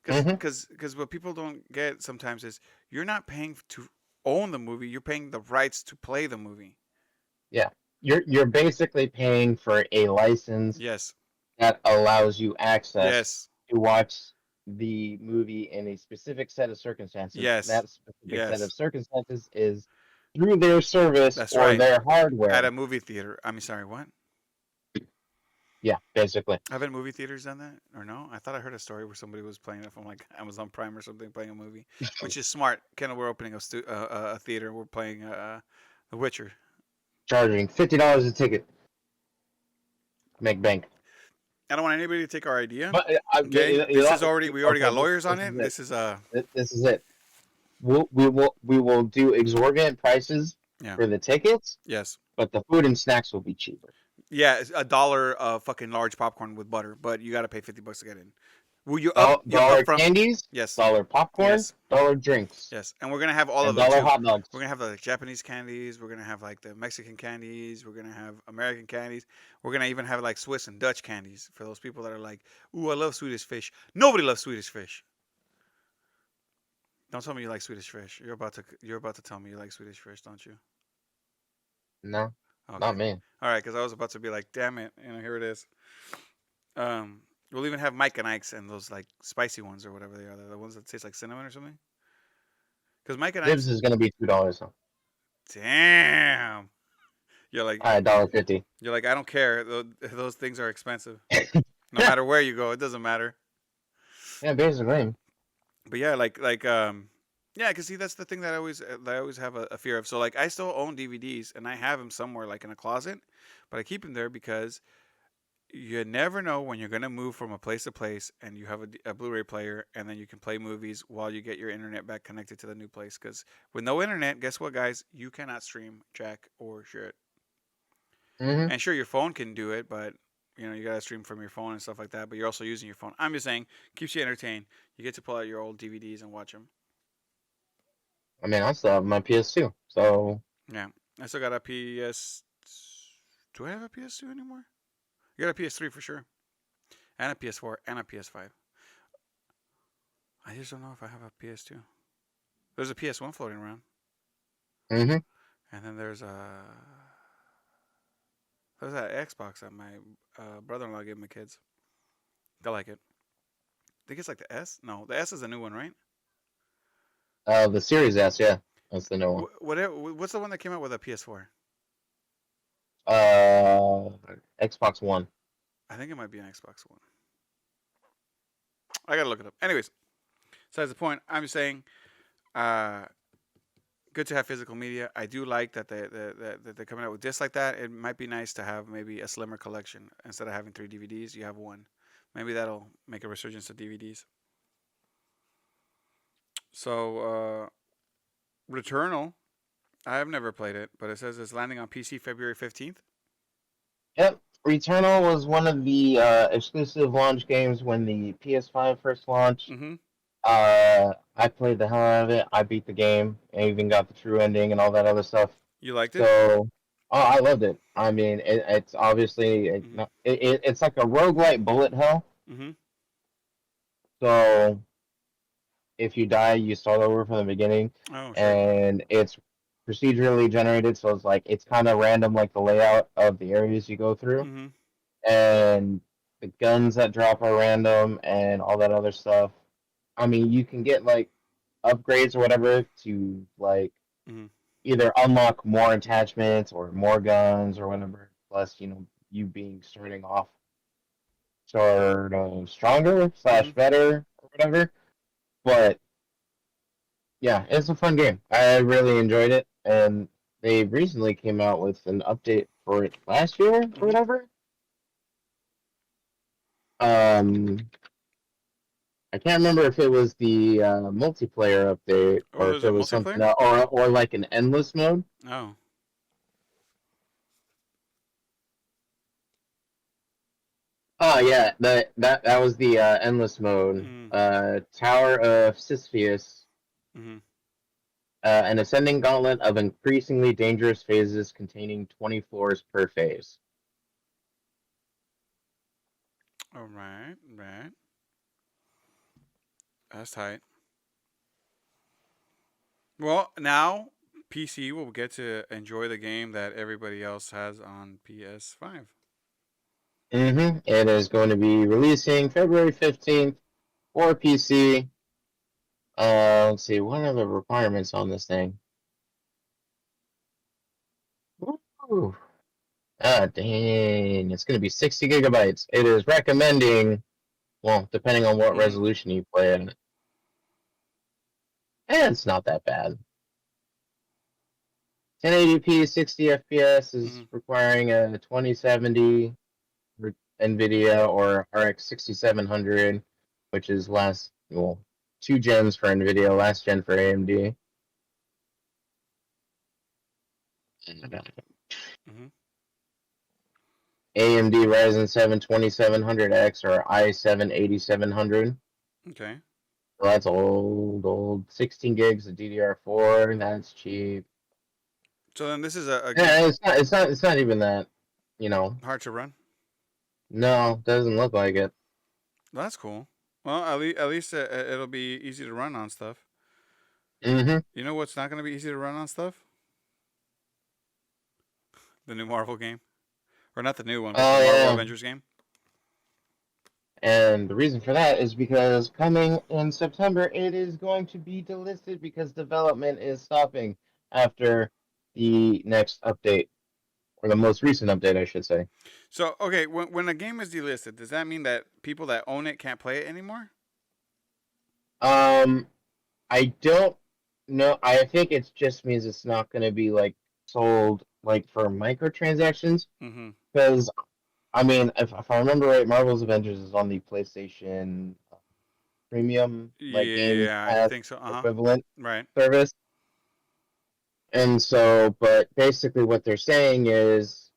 Because Hmm. because because what people don't get sometimes is you're not paying to own the movie, you're paying the rights to play the movie. Yeah. You're basically paying for a license Yes, that allows you access yes, to watch the movie in a specific set of circumstances. yes, That specific set of yes. circumstances is through their service That's or right. their At hardware. a movie theater. I mean, sorry, what? Yeah, basically. Haven't movie theaters done that or no? I thought I heard a story where somebody was playing it from like Amazon Prime or something, playing a movie, which is smart. Kendall, we're opening a theater. We're playing The Witcher. Charging $50 a ticket to make bank. I don't want anybody to take our idea. But Okay, this is already we already okay. got lawyers on This is it. it. This is This is it. We will do exorbitant prices yeah, for the tickets, yes. but the food and snacks will be cheaper. Yeah, it's $1 fucking large popcorn with butter, but you got to pay $50 to get in. Will you up? You're up Dollar from? candies, Yes, dollar popcorn, yes, dollar drinks, yes. And we're gonna have all and of them dollar too. hot We're dogs. gonna have the like, Japanese candies. We're gonna have like the Mexican candies. We're gonna have American candies. We're gonna even have like Swiss and Dutch candies for those people that are like, "Ooh, I love Swedish fish." Nobody loves Swedish fish. Don't tell me you like Swedish fish. You're about to tell me you like Swedish fish, don't you? No, not Okay. me. All right, because I was about to be like, damn it, here it is. We'll even have Mike and Ike's and those like spicy ones or whatever they are. The ones that taste like cinnamon or something. Because Mike and Dibs Ike's, is gonna be $2. Huh? damn. You're like, All right, $1.50. you're like, I don't care. Those things are expensive. No matter where you go, it doesn't matter. Yeah, basically. But yeah, yeah, cause see that's the thing that I always have a fear of. So like I still own DVDs and I have them somewhere like in a closet, but I keep them there because you never know when you're gonna move from a place to place and you have a Blu-ray player and then you can play movies while you get your internet back connected to the new place. Cause with no internet, guess what, guys? You cannot stream jack or shit. Hmm. And sure, your phone can do it, but you gotta stream from your phone and stuff like that. But you're also using your phone. I'm just saying, keeps you entertained. You get to pull out your old DVDs and watch them. I mean, I still have my PS2, so Yeah, I still got a PS. Do I have a PS2 anymore? I got a PS3 for sure, and a PS4 and a PS5. I just don't know if I have a PS2. There's a PS1 floating around, hmm and then there's that Xbox that my brother-in-law gave my kids. They like it. I think it's like the S. No, the S is the new one, right? the Series S, yeah, that's the new one. What's the one that came out with a PS4? Uh, Xbox One. I think it might be an Xbox One. I gotta look it up. Anyways, besides the point, I'm just saying, uh, good to have physical media. I do like that they're coming out with discs like that. It might be nice to have maybe a slimmer collection instead of having 3 DVDs. You have one. Maybe that'll make a resurgence of DVDs. So, Returnal. I have never played it, but it says it's landing on PC February 15th. Yep. Returnal was one of the exclusive launch games when the PS5 first launched. Mm-hmm. I played the hell out of it. I beat the game. I even got the true ending and all that other stuff. You liked it? So, Oh, I loved it. I mean, it's obviously Mhm. it's like a roguelite bullet hell. Mhm. So if you die, you start over from the beginning, Oh, sure. and it's procedurally generated. So it's like it's kind of random, like the layout of the areas you go through, Mhm. and the guns that drop are random, and all that other stuff. I mean, you can get like upgrades or whatever to like Mhm. either unlock more attachments or more guns or whatever. Plus, you being starting off stronger slash Mhm. better or whatever. But yeah, it's a fun game. I really enjoyed it, and they recently came out with an update for it last year or Mhm. whatever. Um, I can't remember if it was the multiplayer update Oh, or if there's it a was something multiplayer. else, or like an endless mode. Oh. Oh yeah, that was the endless mode. Mhm. Tower of Sisyphus, Mhm. an ascending gauntlet of increasingly dangerous phases containing 20 floors per phase. All right. Right. That's tight. Well, now PC will get to enjoy the game that everybody else has on PS5. It is going to be releasing February 15th for PC. Let's see, what are the requirements on this thing? Ooh. Ah, dang, it's going to be 60 gigabytes. It is recommending, well, depending on what Mhm. resolution you play in, it's not that bad. 1080p, 60 FPS is Mhm. requiring a 2070 NVIDIA or RX 6700, which is well, 2 gens for NVIDIA, last gen for AMD. Mhm. AMD Ryzen 7 2700X or i7 8700. Okay. So that's old. 16 gigs of DDR4. That's cheap. So then this is a game Yeah, it's not even that. You know, hard to run. no, doesn't look like it. That's cool. Well, at least it'll be easy to run on stuff. Mm-hmm. You know what's not going to be easy to run on stuff? The new Marvel game, or not the new one, but the Oh Marvel yeah. Avengers game. And the reason for that is because coming in September, it is going to be delisted because development is stopping after the next update, or the most recent update, I should say. So okay, when a game is delisted, does that mean that people that own it can't play it anymore? Um, I don't know. I think it just means it's not going to be like sold like for microtransactions. Mm-hmm. Because I mean, if I remember right, Marvel's Avengers is on the PlayStation Premium like Game Yeah, I Pass think so. Uh huh. equivalent Right. service. And so, but basically, what they're saying is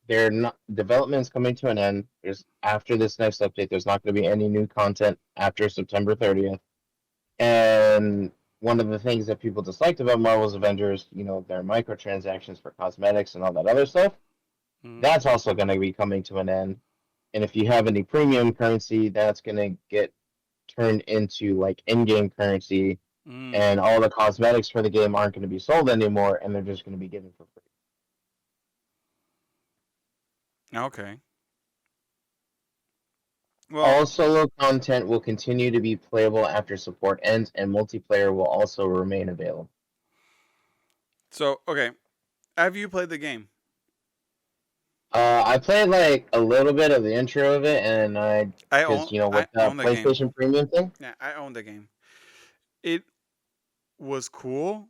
they're not development's coming to an end. There's after this next update, there's not going to be any new content after September 30th. And one of the things that people disliked about Marvel's Avengers, their microtransactions for cosmetics and all that other stuff, Mm-hmm. that's also going to be coming to an end. And if you have any premium currency, that's going to get turned into like in-game currency, Mm. and all the cosmetics for the game aren't going to be sold anymore, and they're just going to be given for free. Okay. Well, All solo content will continue to be playable after support ends, and multiplayer will also remain available. so okay, have you played the game? I played like a little bit of the intro of it, and I because own with I the own the game. PlayStation Premium thing. Yeah, I own the game. It was cool.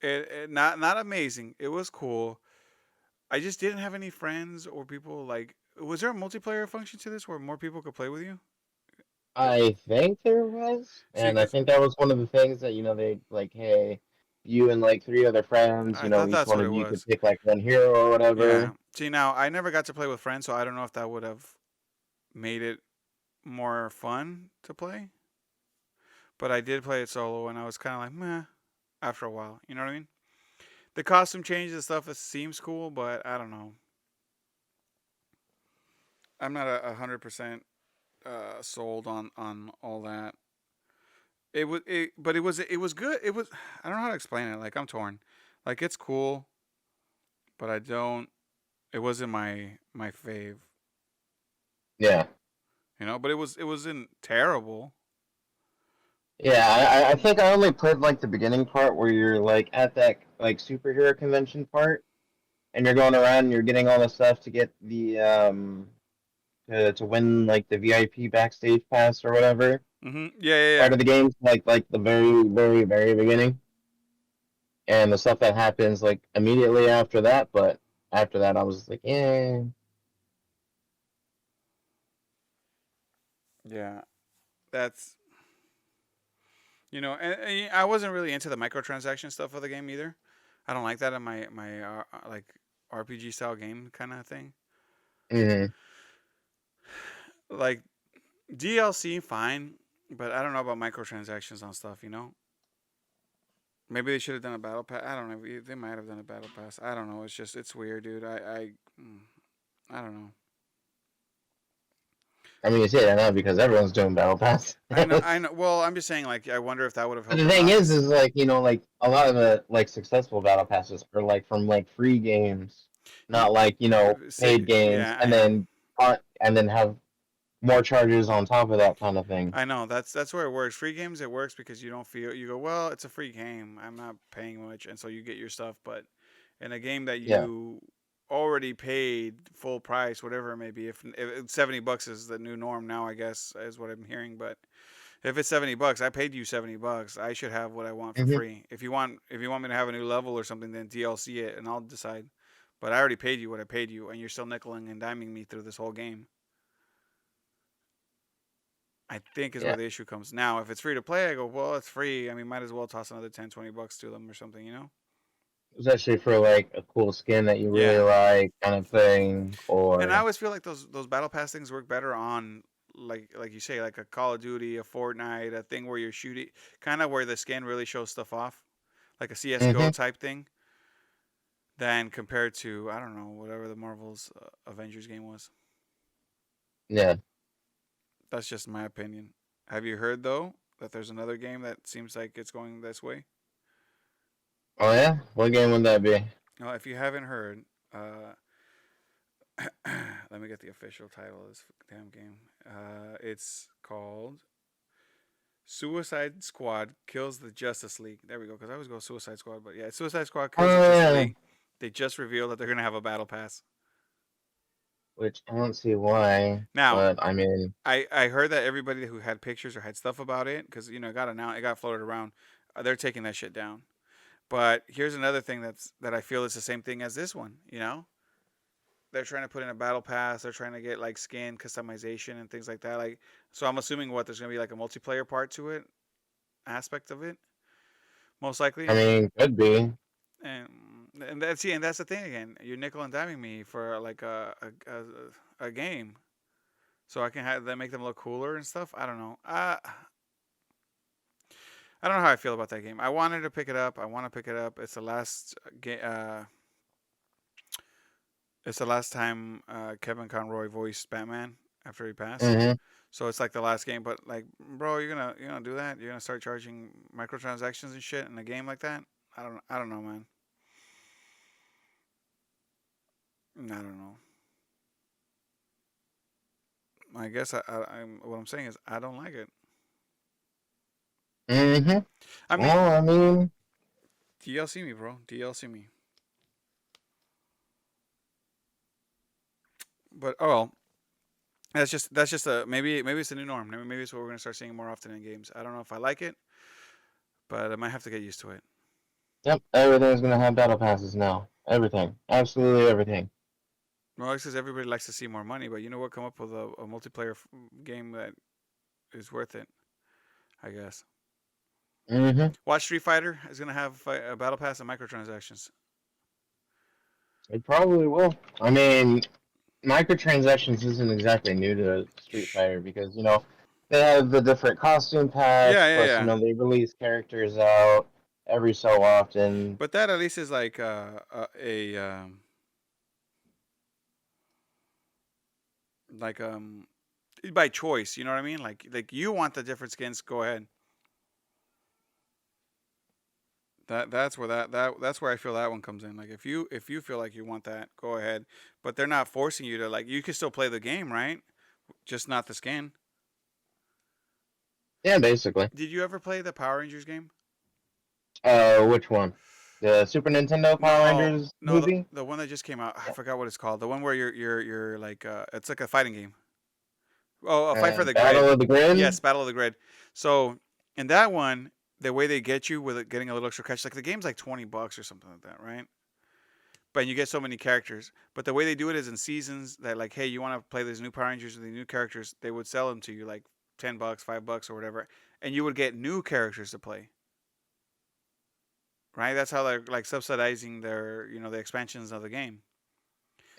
Not amazing. It was cool. I just didn't have any friends or people like. Was there a multiplayer function to this where more people could play with you? I think there was, See, and I because think that was one of the things that they like, hey, you and like three other friends, I thought each that's one what of it you could was. pick like one hero or Yeah. whatever. See, now I never got to play with friends, so I don't know if that would have made it more fun to play. But I did play it solo, and I was kind of like, meh, after a while. You know what I mean? The costume changes and stuff, it seems cool, but I don't know. I'm not 100% sold on all that. It was good. It was I don't know how to explain it. Like I'm torn. Like it's cool, but I don't. It wasn't my fave. Yeah. But it wasn't terrible. Yeah, I think I only played like the beginning part where you're like at that like superhero convention part, and you're going around and you're getting all the stuff to get the to win like the VIP backstage pass or whatever Yeah, yeah, part yeah. of the game, like the very beginning, and the stuff that happens like immediately after that. But after that, I was like, yeah, Yeah, that's and I wasn't really into the microtransaction stuff of the game either. I don't like that in my like RPG style game kind of thing. mm, Like DLC, fine, but I don't know about microtransactions on stuff. Maybe they should have done a battle pass. I don't know. They might have done a battle pass. I don't know. It's just it's weird, dude. I don't know. I mean, you say that now because everyone's doing battle pass. I know. I know. Well, I'm just saying. Like, I wonder if that would have But helped the them thing out. is like like a lot of the like successful battle passes are like from like free games, Y- not like paid games, Yeah, I know. and then have more charges on top of that kind of thing. I know. That's where it works. Free games, it works because you don't feel. You go, well, it's a free game. I'm not paying much, and so you get your stuff. But in a game that Yeah. you already paid full price, whatever it may be, if $70 is the new norm now, I guess is what I'm hearing. But if it's $70, I paid you $70. I should have what I want for Hmm. free. If you want me to have a new level or something, then DLC it, and I'll decide. But I already paid you what I paid you, and you're still nickeling and diming me through this whole game. I think is where Yeah. the issue comes. Now, if it's free to play, I go, well, it's free. I mean, might as well toss another 10, $20 to them or something. Especially for like a cool skin that you really Yeah. like, kind of thing, And I or always feel like those battle pass things work better on like you say, like a Call of Duty, a Fortnite, a thing where you're shooting, kind of where the skin really shows stuff off, like a CS:GO hmm type thing, than compared to I don't know whatever the Marvel's Avengers game was. yeah. That's just my opinion. Have you heard though that there's another game that seems like it's going this way? Oh yeah, what game would that be? Well, if you haven't heard, uh, let me get the official title of this damn game. It's called Suicide Squad Kills the Justice League. There we go. Because I always go Suicide Squad, but yeah, Suicide Squad Oh Kills the Justice yeah, League. They just revealed that they're gonna have a battle pass. which I don't see why, Now, but I mean, I heard that everybody who had pictures or had stuff about it, because it got floated around. They're taking that shit down. But here's another thing that I feel is the same thing as this one. They're trying to put in a battle pass. They're trying to get like skin customization and things like that. Like, so I'm assuming there's gonna be like a multiplayer part to it, aspect of it, most likely. I mean, could be. And and that's the thing again. You're nickel and diming me for like a game, so I can have them make them look cooler and stuff. I don't know. I don't know how I feel about that game. I wanted to pick it up. I want to pick it up. It's the last game. It's the last time Kevin Conroy voiced Batman after he passed. Hmm. So it's like the last game. But like, bro, you're gonna do that? You're gonna start charging microtransactions and shit in a game like that? I don't know, man. I don't know. I guess what I'm saying is I don't like it. Hmm. I mean, Well, I mean, DLC me, bro. DLC me. But oh well, that's just a maybe it's the new norm. Maybe it's what we're gonna start seeing more often in games. I don't know if I like it, but I might have to get used to it. yep, everything's gonna have battle passes now. Everything, absolutely everything. Well, it's because everybody likes to see more money, but you know what? Come up with a multiplayer game that is worth it. I guess. Hmm. Watch Street Fighter is gonna have a battle pass and microtransactions. It probably will. I mean, microtransactions isn't exactly new to Street Shh. Fighter because they have the different costume Yeah, packs, yeah, plus yeah. they release characters out. every so often. But that at least is like like by choice. You know what I mean? Like you want the different skins, go ahead. That's where that's where I feel that one comes in. Like if you feel like you want that, go ahead. But they're not forcing you to like. You can still play the game, right? Just not the skin. Yeah, basically. Did you ever play the Power Rangers game? Which one? The Super Nintendo Power No, Rangers no, movie? the one that just came out. I Yeah. forgot what it's called. The one where you're like it's like a fighting game. Oh, a fight for the Battle grid. of the Grid? Yes, Battle of the Grid. So in that one, the way they get you with it, getting a little extra cash, like the game's like $20 or something like that, right? But you get so many characters. But the way they do it is in seasons that like, hey, you want to play these new Power Rangers with the new characters, they would sell them to you like $10, $5 or whatever, and you would get new characters to play. Right? That's how they're like subsidizing their the expansions of the game.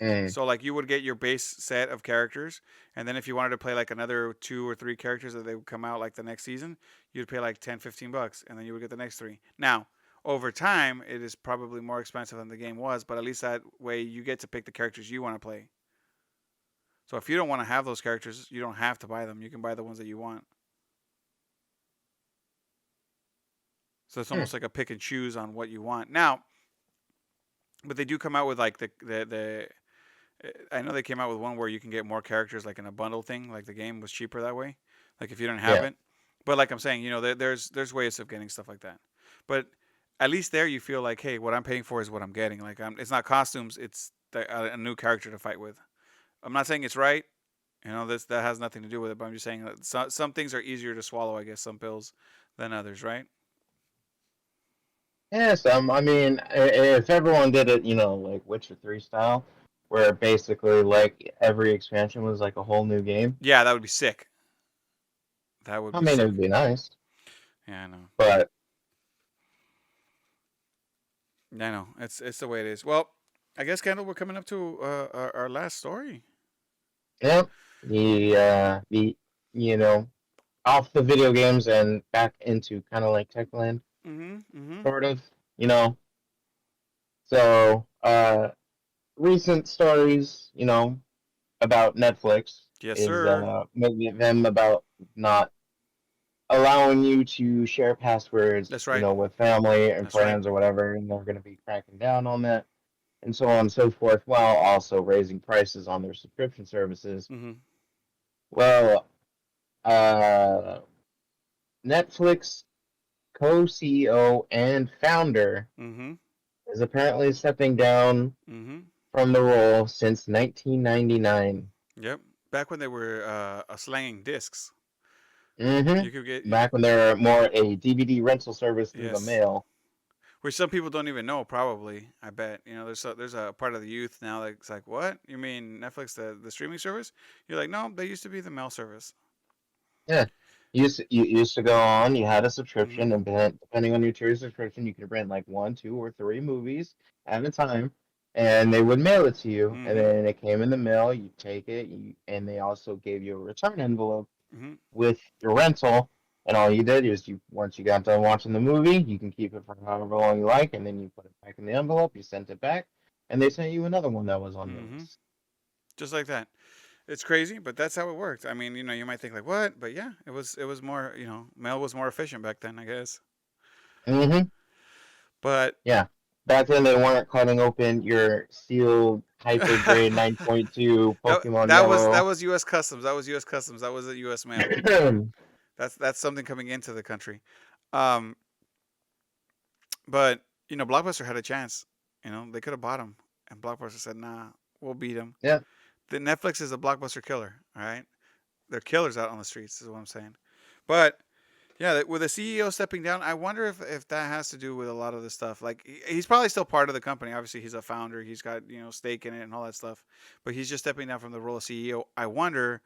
Mm. So like you would get your base set of characters, and then if you wanted to play like another two or three characters that they would come out like the next season, you'd pay like 10, $15, and then you would get the next three. Now, over time, it is probably more expensive than the game was, but at least that way you get to pick the characters you want to play. So if you don't want to have those characters, you don't have to buy them. You can buy the ones that you want. So it's Hmm. almost like a pick and choose on what you want. Now, but they do come out with like the I know they came out with one where you can get more characters like in a bundle thing. Like the game was cheaper that way. Like if you don't have Yeah. it, but like I'm saying, there's ways of getting stuff like that. But at least there you feel like, hey, what I'm paying for is what I'm getting. Like it's not costumes, it's a new character to fight with. I'm not saying it's right. This that has nothing to do with it. But I'm just saying that some things are easier to swallow. I guess some pills than others, right? Yes, I mean, if everyone did it, like Witcher 3 style, where basically like every expansion was like a whole new game, Yeah, that would be sick. That would I be mean, it sick. would be nice. Yeah, I know. But I know. It's the way it is. Well, I guess Kendall, we're coming up to our last story. yeah, the you know, off the video games and back into kind of like Techland, Mhm. Mhm. sort of, you know. So, recent stories, about Netflix Yes, is sir. maybe them about not allowing you to share passwords, That's right. with family and That's right. friends or whatever, and they're going to be cracking down on that, and so on and so forth, while also raising prices on their subscription services. Mhm. Well, uh, Netflix co-CEO and founder Mhm. is apparently stepping down Mhm. from the role since 1999. Yep. Back when they were slanging discs, you could get Mm-hmm. Back when they were more a DVD rental service through the yes, mail. which some people don't even know. Probably, I bet. There's a part of the youth now that's like, what? You mean Netflix, the streaming service? You're like, no, they used to be the mail service. Yeah. You used to go on, you had a Mhm. subscription, and depending on your tier subscription, you could rent like one, two, or three movies at a time, and they would mail it to you. And Mhm. then it came in the mail, you take it, and they also gave you a return envelope Mhm. with your rental. And all you did is once you got done watching the movie, you can keep it for however long you like, and then you put it back in the envelope, you sent it back, and they sent you another one that was on your Mhm. list. Just like that. It's crazy, but that's how it worked. I mean, you might think like, what? But yeah, it was more, mail was more efficient back then, I guess. Mm-hmm. But Yeah. Back then they weren't cutting open your sealed hyper grade 9.2 Pokemon that Yellow. was U.S. Customs. That was U.S. Customs. That was a U.S. mail. That's something coming into the country. Um, but Blockbuster had a chance. They could have bought them, and Blockbuster said, "Nah, we'll beat them." Yeah. The Netflix is a Blockbuster killer. All right, they're killers out on the streets. Is what I'm saying. But yeah, with the CEO stepping down, I wonder if that has to do with a lot of the stuff. Like he's probably still part of the company. Obviously, he's a founder. He's got stake in it and all that stuff. But he's just stepping down from the role of CEO. I wonder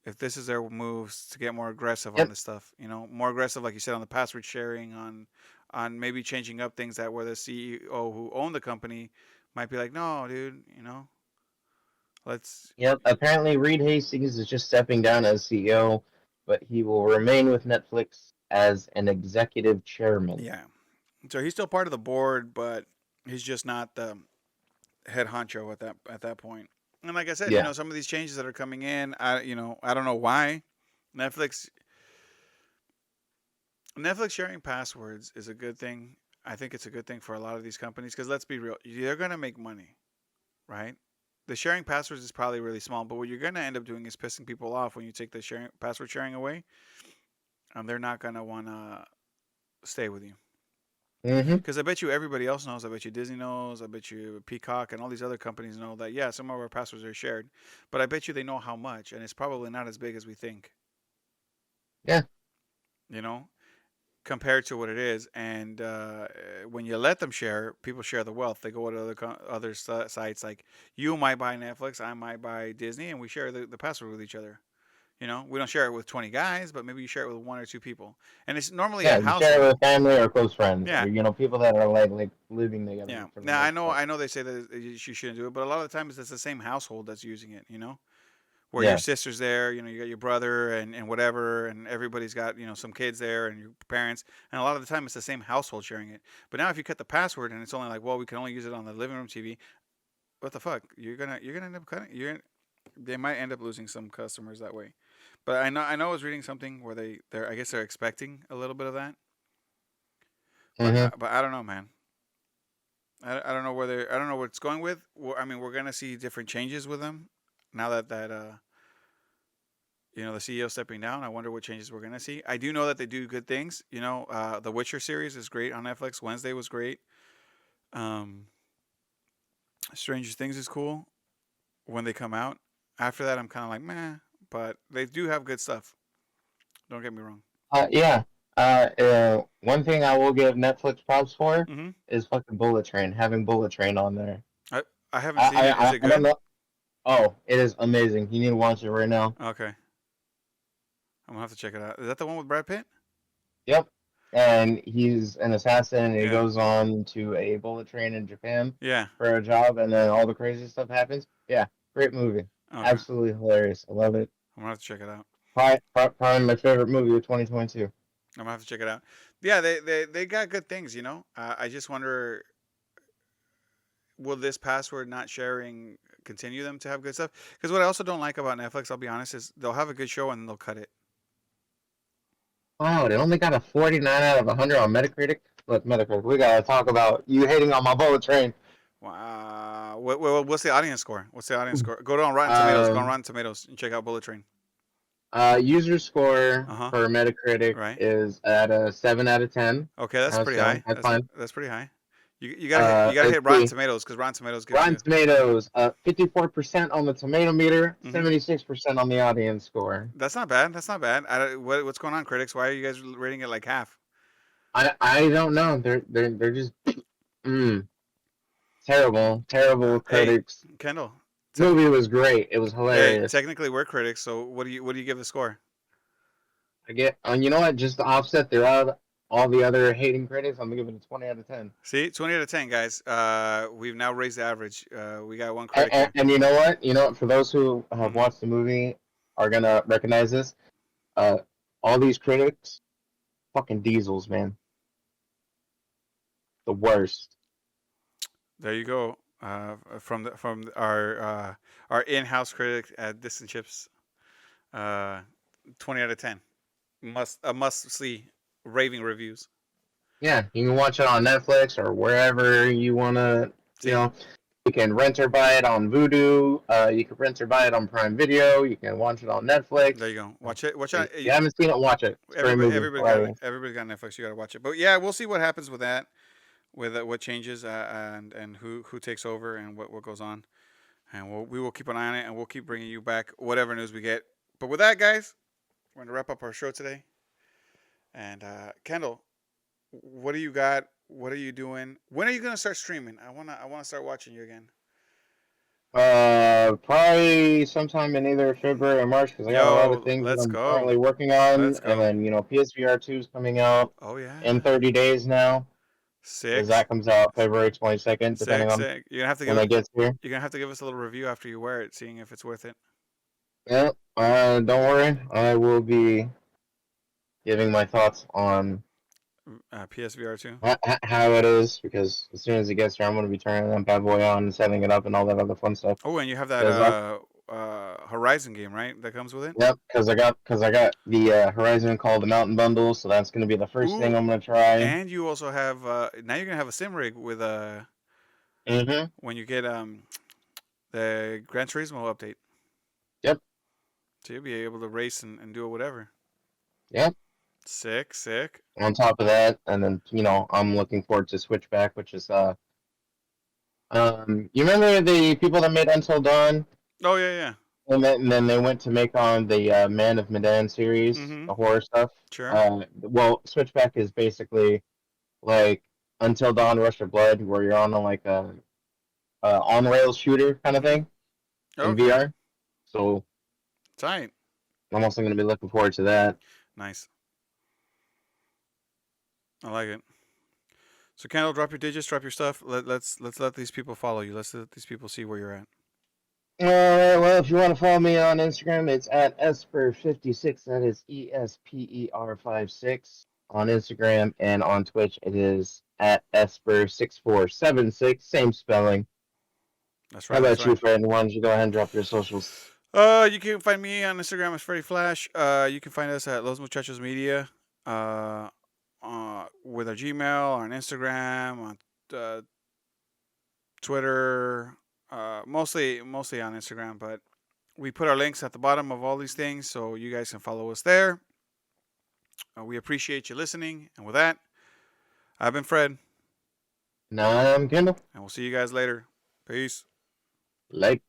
if this is their moves to get more aggressive on Yep. this stuff. More aggressive, like you said, on the password sharing, on maybe changing up things that where the CEO who owned the company might be like, no, dude, let's, Yep. Apparently Reed Hastings is just stepping down as CEO, but he will remain with Netflix as an executive chairman. yeah. So he's still part of the board, but he's just not the head honcho at that point. And like I said, Yeah. some of these changes that are coming in, I don't know why. Netflix Netflix sharing passwords is a good thing. I think it's a good thing for a lot of these companies because let's be real, they're gonna make money, right? The sharing passwords is probably really small, but what you're gonna end up doing is pissing people off when you take the sharing password sharing away. They're not gonna wanna stay with you Hmm. because I bet you everybody else knows. I bet you Disney knows. I bet you Peacock and all these other companies know that yeah, some of our passwords are shared, but I bet you they know how much, and it's probably not as big as we think. Yeah. You know, compared to what it is. And when you let them share, people share the wealth. They go to other sites like you might buy Netflix, I might buy Disney, and we share the password with each other. We don't share it with 20 guys, but maybe you share it with one or two people. And it's normally a Yeah. You share it household. with family or close friends, Yeah, or people that are like living together yeah. for the Now most part. I know they say that you shouldn't do it, but a lot of the times it's the same household that's using it. Where your Yeah. sister's there, you got your brother and whatever, and everybody's got, some kids there and your parents. And a lot of the time it's the same household sharing it. But now if you cut the password and it's only like, well, we can only use it on the living room TV, what the fuck? You're gonna end up cutting they might end up losing some customers that way. But I know I was reading something where they're I guess they're expecting a little bit of that. But Hmm. but I don't know, man. I don't know whether I don't know what it's going with. I mean, we're gonna see different changes with them now that the CEO stepping down. I wonder what changes we're gonna see. I do know that they do good things. The Witcher series is great on Netflix. Wednesday was great. Um, Stranger Things is cool when they come out. After that, I'm kind of like meh, but they do have good stuff. Don't get me wrong. Yeah. One thing I will give Netflix props for Mm-hmm. is fucking Bullet Train. Having Bullet Train on there. I I haven't seen it. Is it I don't good? know. Oh, it is amazing. You need to watch it right now. Okay, I'm gonna have to check it out. Is that the one with Brad Pitt? Yep. And he's an assassin, and he Yeah, goes on to a bullet train in Japan yeah. for a job, and then all the crazy stuff happens. Yeah, great movie. Okay, Absolutely hilarious. I love it. I'm gonna have to check it out. Probably my favorite movie of 2022. I'm gonna have to check it out. Yeah, they got good things. I just wonder, will this password not sharing continue them to have good stuff? Because what I also don't like about Netflix, I'll be honest, is they'll have a good show and they'll cut it. Oh, they only got a 49 out of 100 on Metacritic. Look, Metacritic, we gotta talk about you hating on my bullet train. Wow. What's the audience score? What's the audience score? Go to on Rotten Tomatoes. Go on Um, Rotten Tomatoes and check out Bullet Train. User score Uh huh. for Metacritic Right. is at a 7 out of 10. Okay, that's pretty So high. that's fine. That's pretty high. You gotta Let's hit Rotten see. Tomatoes because Rotten Tomatoes gives Rotten you. Tomatoes, 54% on the tomato meter, Hmm. 76% on the audience score. That's not bad. That's not bad. What's going on, critics? Why are you guys rating it like half? I don't know. They're just mm, terrible Hey, critics. Kendall. Movie was great. It was Hey, hilarious. technically we're critics, so what do you give the score? I get, you know what? Just to offset all the other hating critics, I'm gonna give it a 20 out of 10. See, 20 out of 10, guys. We've now raised the average. We got one critic here. And you know what? For those who have Hmm. watched the movie, are gonna recognize this. Uh, all these critics, fucking diesels, man, the worst. There you go. From our in-house critic at Distant Chips. Uh, 20 out of 10. Must see raving reviews. Yeah, you can watch it on Netflix or wherever you wanna. You See, know, you can rent or buy it on Vudu. You can rent or buy it on Prime Video. You can watch it on there Netflix. you go. Watch it. Watch If it. you haven't seen it, watch it. It's a great movie. Hilarious. Everybody got Netflix. You gotta watch it. But yeah, we'll see what happens with that. With what changes and who takes over and what goes on. And we will keep an eye on it and we'll keep bringing you back whatever news we get. But with that, guys, we're gonna wrap up our show today. And Kendall, what do you got? What are you doing? When are you gonna start streaming? I wanna start watching you again. Probably sometime in either February or March because I got a lot of Yo, things that let's I'm go. currently working on, Let's and go. then PSVR 2 is coming out Oh in yeah. 30 days now, because Six. that comes out February 22nd, depending Sick, on sick. You're gonna have to when give it gets here. you're gonna have to give us a little review after you wear it, seeing if it's worth it. Yeah, don't worry, I will be giving my thoughts on PSVR 2. How it is, because as soon as it gets here, I'm gonna be turning that bad boy on and setting it up and all that other fun stuff. Oh, and you have that Because Horizon game, right? That comes with it. yep, because I got the Horizon called the Mountain Bundle, so that's gonna be the first thing Ooh, I'm gonna try. and you also have now you're gonna have a sim rig with Mm-hmm. when you get the Gran Turismo update. Yep. So you'll be able to race and do whatever. Yep. Sick, sick. On top of that, and then I'm looking forward to Switchback, which is you remember the people that made Until Dawn, Oh yeah, yeah. and then they went to make on the Man of Medan series, Mm-hmm. the horror stuff. Sure. Well, Switchback is basically like Until Dawn, Rush of Blood, where you're on like a on rails shooter kind of Mm-hmm. thing in Okay. VR. So Tight. I'm also going to be looking forward to that. Nice. I like it. So Candle, drop your digits, drop your stuff. Let's let these people follow you. Let's let these people see where you're at. All right. Well, if you want to follow me on Instagram, it's at Esper56. That is ESPER56 on Instagram, and on Twitch it is at Esper6476. Same spelling. That's How right. That's about you, right. Fred? Why don't you go ahead and drop your socials? You can find me on Instagram as Freddy Flash. You can find us at Los Muchachos Media. Uh, with our Gmail, on Instagram, on uh, Twitter. Mostly on Instagram, but we put our links at the bottom of all these things, so you guys can follow us there. We appreciate you listening, and with that, I've been Fred, Now I'm Kendall. and we'll see you guys later. Peace. Like.